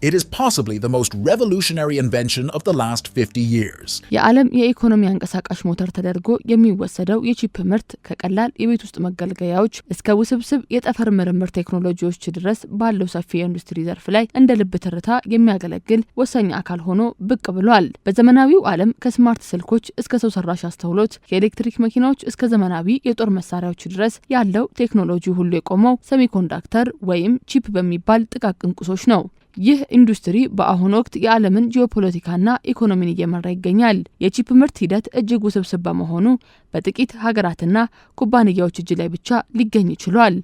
It is possibly the most revolutionary invention of the last 50 years. የዓለም የኢኮኖሚ አንቀሳቃሽ ሞተር ተደርጎ የሚወሰደው የቺፕ ምርት ከቀላል የቤት ውስጥ መገልገያዎች እስከ ውስብስብ የጠፈር ምርምር ቴክኖሎጂዎች ድረስ ባለው ሰፊ የኢንዱስትሪ ዘርፍ ላይ እንደ ልብ ትርታ የሚያገለግል ወሳኝ አካል ሆኖ ብቅ ብሏል። በዘመናዊው ዓለም ከስማርት ስልኮች እስከ ሰው ሰራሽ አስተውሎት ከኤሌክትሪክ መኪናዎች እስከ ዘመናዊ የጦር መሳሪያዎች ድረስ ያለው ቴክኖሎጂ ሁሉ የቆመው ሴሚኮንዳክተር ወይም ቺፕ በሚባል ጥቃቅን ቁሶች ነው። ይህ ኢንዱስትሪ በአሁኑ ወቅት የዓለምን ጂኦፖለቲካና ኢኮኖሚን እየመራ ይገኛል። የቺፕ ምርት ሂደት እጅግ ውስብስብ በመሆኑ በጥቂት ሀገራትና ኩባንያዎች እጅ ላይ ብቻ ሊገኝ ይችላል።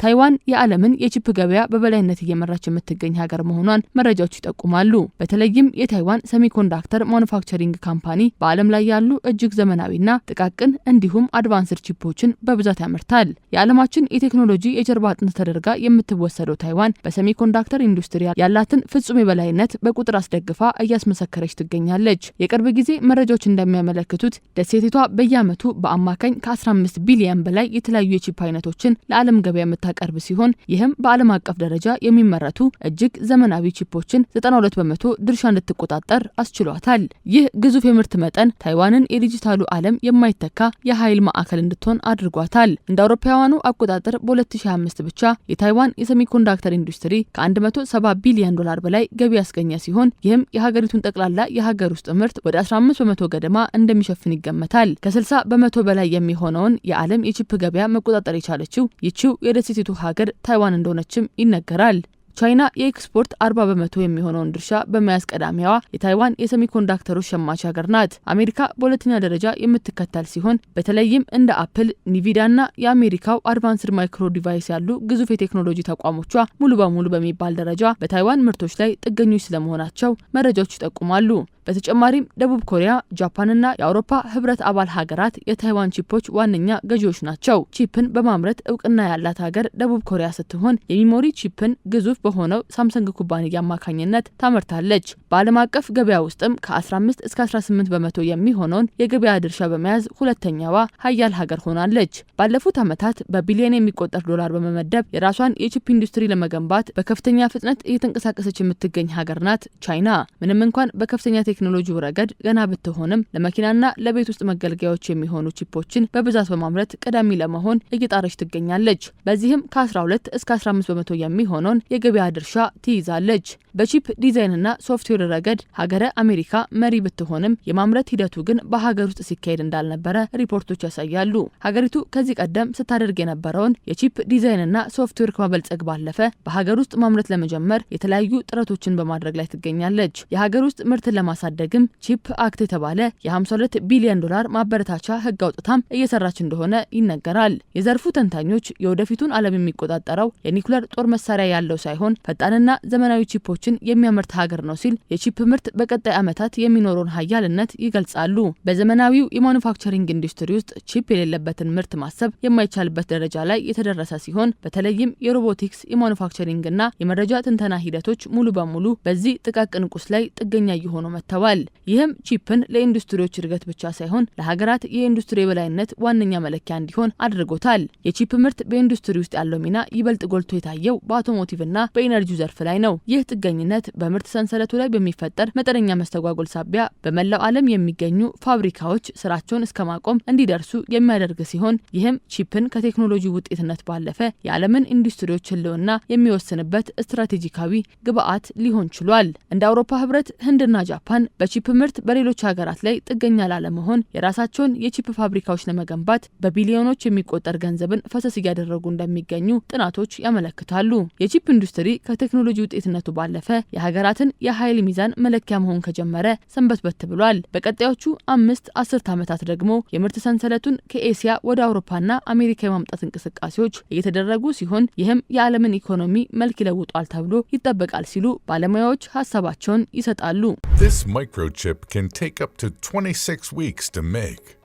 ታይዋን የዓለምን የቺፕ ገበያ በበላይነት እየመራች የምትገኝ ሀገር መሆኗን መረጃዎች ይጠቁማሉ። በተለይም የታይዋን ሴሚኮንዳክተር ማኑፋክቸሪንግ ካምፓኒ በዓለም ላይ ያሉ እጅግ ዘመናዊና ጥቃቅን እንዲሁም አድቫንስድ ቺፖችን በብዛት ያመርታል። የዓለማችን የቴክኖሎጂ የጀርባ አጥንት ተደርጋ የምትወሰደው ታይዋን በሴሚኮንዳክተር ኢንዱስትሪ ያላትን ፍጹም የበላይነት በቁጥር አስደግፋ እያስመሰከረች ትገኛለች። የቅርብ ጊዜ መረጃዎች እንደሚያመለክቱት ደሴቲቷ በየዓመቱ በአማካኝ ከ15 ቢሊዮን በላይ የተለያዩ የቺፕ አይነቶችን ለዓለም ገበያ ቀርብ ሲሆን ይህም በዓለም አቀፍ ደረጃ የሚመረቱ እጅግ ዘመናዊ ቺፖችን 92% ድርሻ እንድትቆጣጠር አስችሏታል። ይህ ግዙፍ የምርት መጠን ታይዋንን የዲጂታሉ ዓለም የማይተካ የኃይል ማዕከል እንድትሆን አድርጓታል። እንደ አውሮፓውያኑ አቆጣጠር በ2025 ብቻ የታይዋን የሴሚኮንዳክተር ኢንዱስትሪ ከ170 ቢሊዮን ዶላር በላይ ገቢ ያስገኘ ሲሆን ይህም የሀገሪቱን ጠቅላላ የሀገር ውስጥ ምርት ወደ 15% ገደማ እንደሚሸፍን ይገመታል። ከ60% በላይ የሚሆነውን የዓለም የቺፕ ገበያ መቆጣጠር የቻለችው ይቺው የደሴቲቱ ሀገር ታይዋን እንደሆነችም ይነገራል። ቻይና የኤክስፖርት 40% የሚሆነውን ድርሻ በመያዝ ቀዳሚዋ የታይዋን የሴሚኮንዳክተሮች ሸማች ሀገር ናት። አሜሪካ በሁለተኛ ደረጃ የምትከተል ሲሆን በተለይም እንደ አፕል፣ ኒቪዲያና የአሜሪካው አድቫንስድ ማይክሮ ዲቫይስ ያሉ ግዙፍ የቴክኖሎጂ ተቋሞቿ ሙሉ በሙሉ በሚባል ደረጃ በታይዋን ምርቶች ላይ ጥገኞች ስለመሆናቸው መረጃዎች ይጠቁማሉ። በተጨማሪም ደቡብ ኮሪያ፣ ጃፓንና የአውሮፓ ህብረት አባል ሀገራት የታይዋን ቺፖች ዋነኛ ገዢዎች ናቸው። ቺፕን በማምረት እውቅና ያላት ሀገር ደቡብ ኮሪያ ስትሆን የሚሞሪ ቺፕን ግዙፍ በሆነው ሳምሰንግ ኩባንያ አማካኝነት ታመርታለች። በዓለም አቀፍ ገበያ ውስጥም ከ15 እስከ 18% የሚሆነውን የገበያ ድርሻ በመያዝ ሁለተኛዋ ሀያል ሀገር ሆናለች። ባለፉት ዓመታት በቢሊዮን የሚቆጠር ዶላር በመመደብ የራሷን የቺፕ ኢንዱስትሪ ለመገንባት በከፍተኛ ፍጥነት እየተንቀሳቀሰች የምትገኝ ሀገር ናት ቻይና። ምንም እንኳን በከፍተኛ ቴክኖሎጂው ረገድ ገና ብትሆንም ለመኪናና ለቤት ውስጥ መገልገያዎች የሚሆኑ ቺፖችን በብዛት በማምረት ቀዳሚ ለመሆን እየጣረች ትገኛለች። በዚህም ከ12 እስከ 15% የሚሆነውን የገበያ ድርሻ ትይዛለች። በቺፕ ዲዛይንና ሶፍትዌር ረገድ ሀገረ አሜሪካ መሪ ብትሆንም የማምረት ሂደቱ ግን በሀገር ውስጥ ሲካሄድ እንዳልነበረ ሪፖርቶች ያሳያሉ። ሀገሪቱ ከዚህ ቀደም ስታደርግ የነበረውን የቺፕ ዲዛይንና ሶፍትዌር ከማበልጸግ ባለፈ በሀገር ውስጥ ማምረት ለመጀመር የተለያዩ ጥረቶችን በማድረግ ላይ ትገኛለች። የሀገር ውስጥ ምርትን ለማሳደግም ቺፕ አክት የተባለ የ52 ቢሊዮን ዶላር ማበረታቻ ህግ አውጥታም እየሰራች እንደሆነ ይነገራል። የዘርፉ ተንታኞች የወደፊቱን ዓለም የሚቆጣጠረው የኒኩለር ጦር መሳሪያ ያለው ሳይሆን ፈጣንና ዘመናዊ ቺፖችን የሚያመርት ሀገር ነው ሲል የቺፕ ምርት በቀጣይ ዓመታት የሚኖረውን ሀያልነት ይገልጻሉ። በዘመናዊው የማኑፋክቸሪንግ ኢንዱስትሪ ውስጥ ቺፕ የሌለበትን ምርት ማሰብ የማይቻልበት ደረጃ ላይ የተደረሰ ሲሆን በተለይም የሮቦቲክስ የማኑፋክቸሪንግና የመረጃ ትንተና ሂደቶች ሙሉ በሙሉ በዚህ ጥቃቅን ቁስ ላይ ጥገኛ እየሆኑ መጥተዋል። ይህም ቺፕን ለኢንዱስትሪዎች እድገት ብቻ ሳይሆን ለሀገራት የኢንዱስትሪ የበላይነት ዋነኛ መለኪያ እንዲሆን አድርጎታል። የቺፕ ምርት በኢንዱስትሪ ውስጥ ያለው ሚና ይበልጥ ጎልቶ የታየው በአውቶሞቲቭና በኢነርጂ ዘርፍ ላይ ነው። ይህ ጥገኝነት በምርት ሰንሰለቱ ላይ በሚፈጠር መጠነኛ መስተጓጎል ሳቢያ በመላው ዓለም የሚገኙ ፋብሪካዎች ስራቸውን እስከ ማቆም እንዲደርሱ የሚያደርግ ሲሆን ይህም ቺፕን ከቴክኖሎጂ ውጤትነት ባለፈ የዓለምን ኢንዱስትሪዎች ህልውና የሚወስንበት ስትራቴጂካዊ ግብዓት ሊሆን ችሏል። እንደ አውሮፓ ህብረት፣ ህንድና ጃፓን በቺፕ ምርት በሌሎች ሀገራት ላይ ጥገኛ ላለመሆን የራሳቸውን የቺፕ ፋብሪካዎች ለመገንባት በቢሊዮኖች የሚቆጠር ገንዘብን ፈሰስ እያደረጉ እንደሚገኙ ጥናቶች ያመለክታሉ። የቺፕ ኢንዱስትሪ ከቴክኖሎጂ ውጤትነቱ ባለፈ የሀገራትን የኃይል ሚዛን መለኪያ መሆን ከጀመረ ሰንበትበት ብሏል። በቀጣዮቹ 5-10 ዓመታት ደግሞ የምርት ሰንሰለቱን ከኤሲያ ወደ አውሮፓና አሜሪካ የማምጣት እንቅስቃሴዎች እየተደረጉ ሲሆን ይህም የዓለምን ኢኮኖሚ መልክ ይለውጣል ተብሎ ይጠበቃል ሲሉ ባለሙያዎች ሀሳባቸውን ይሰጣሉ። This microchip can take up to 26 weeks to make.